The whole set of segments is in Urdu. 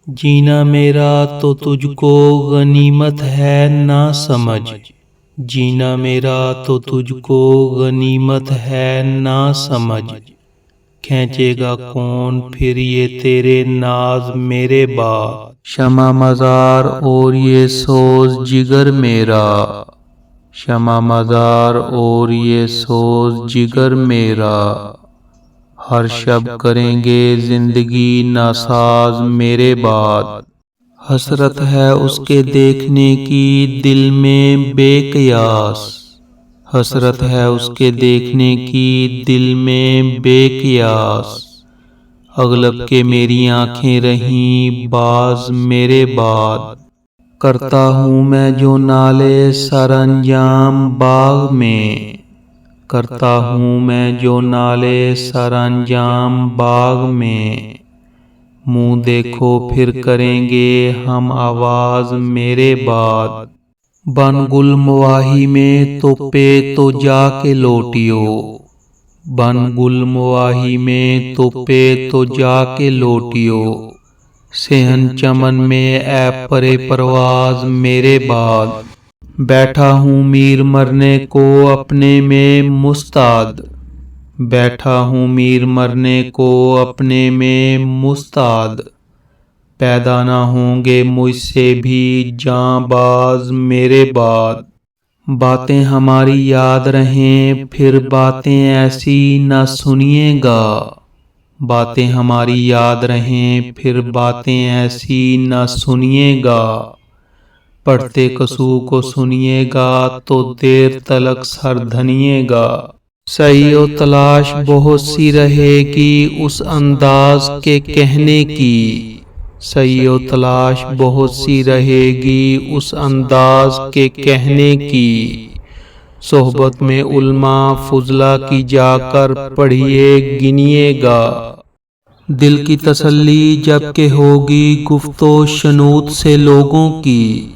جینا میرا تو تجھ کو غنیمت ہے نہ سمجھ، جینا میرا تو تجھ کو غنیمت ہے نہ سمجھ، کھینچے گا کون پھر یہ تیرے ناز میرے بعد، شمع مزار اور یہ سوز جگر میرا، شمع مزار اور یہ سوز جگر میرا، ہر شب کریں گے زندگی ناساز میرے بعد، حسرت ہے اس کے دیکھنے کی دل میں بے قیاس، حسرت ہے اس کے دیکھنے کی دل میں بے قیاس، اغلب کے میری آنکھیں رہیں باز میرے بعد، کرتا ہوں میں جو نالے سر انجام باغ میں، کرتا ہوں میں جو نالے سر انجام باغ میں، منہ دیکھو پھر کریں گے ہم آواز میرے بعد، بن گل مواہی میں تو پہ تو جا کے لوٹیو، بن گل مواہی میں تو پہ تو جا کے لوٹیو، صحن چمن میں اے پرے پرواز میرے بعد، بیٹھا ہوں میر مرنے کو اپنے میں مستعد، بیٹھا ہوں میر مرنے کو اپنے میں مستعد، پیدا نہ ہوں گے مجھ سے بھی جاں باز میرے بعد، باتیں ہماری یاد رہیں پھر باتیں ایسی نہ سنیے گا، باتیں ہماری یاد رہیں پھر باتیں ایسی نہ سنیے گا، پڑھتے کسو کو سنیے گا تو دیر تلک سر دھنیے گا، صحیح و تلاش بہت سی رہے گی اس انداز کے کہنے کی، صحیح و تلاش بہت سی رہے گی اس انداز کے کہنے کی، صحبت میں علماء فضلہ کی جا کر پڑھیے گنیے گا، دل کی تسلی جب کہ ہوگی گفت و شنود سے لوگوں کی،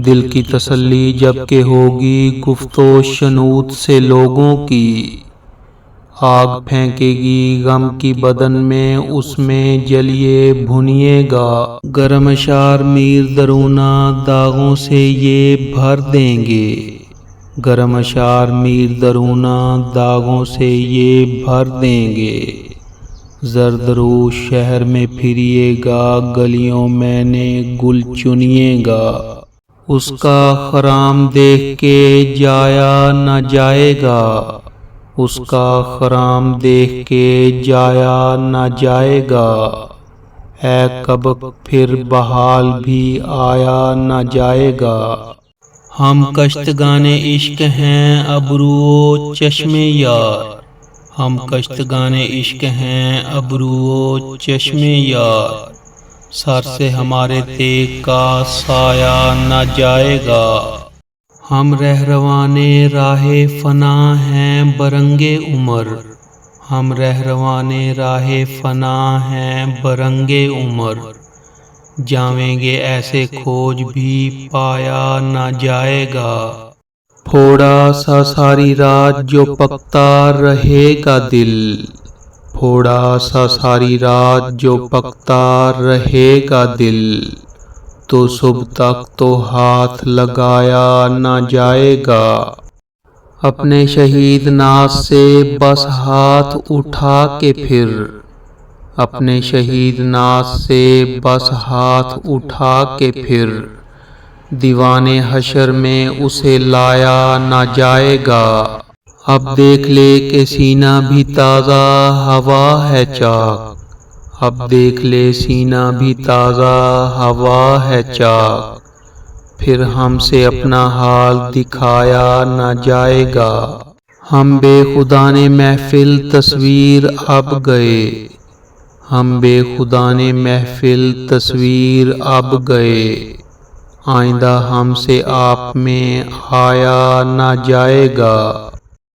دل کی تسلی جب کہ ہوگی گفت و شنود سے لوگوں کی، آگ پھینکے گی غم کی بدن میں اس میں جلیے بھنیے گا، گرم اشعار میر درونہ داغوں سے یہ بھر دیں گے، گرم اشعار میر درونہ داغوں سے یہ بھر دیں گے، زرد روح شہر میں پھریے گا گلیوں میں نے گل چنیے گا، اس کا خرام دیکھ کے جایا نہ جائے گا، اس کا خرام دیکھ کے جایا نہ جائے گا، اے کبک پھر بحال بھی آیا نہ جائے گا، ہم کشتگان عشق ہیں ابرو و چشم یار، ہم کشتگان عشق ہیں ابرو و چشم یار، سر سے ہمارے تیغ کا سایہ نہ جائے گا، ہم رہروان راہ فنا ہیں برنگ عمر، ہم رہروان راہ فنا ہیں برنگ عمر، جاویں گے ایسے کھوج بھی پایا نہ جائے گا، پھوڑا سا ساری رات جو پکتا رہے گا دل، پھوڑا سا ساری رات جو پکتا رہے گا دل، تو صبح تک تو ہاتھ لگایا نہ جائے گا، اپنے شہید ناز سے بس ہاتھ اٹھا کے پھر، اپنے شہید ناز سے بس ہاتھ اٹھا کے پھر، دیوان حشر میں اسے لایا نہ جائے گا، اب دیکھ لے کہ سینہ بھی تازہ ہوا ہے چاک، اب دیکھ لے سینہ بھی تازہ ہوا ہے چاک، پھر ہم سے اپنا حال دکھایا نہ جائے گا، ہم بے خدا نے محفل تصویر اب گئے، ہم بے خدا نے محفل تصویر اب گئے، آئندہ ہم سے آپ میں آیا نہ جائے گا۔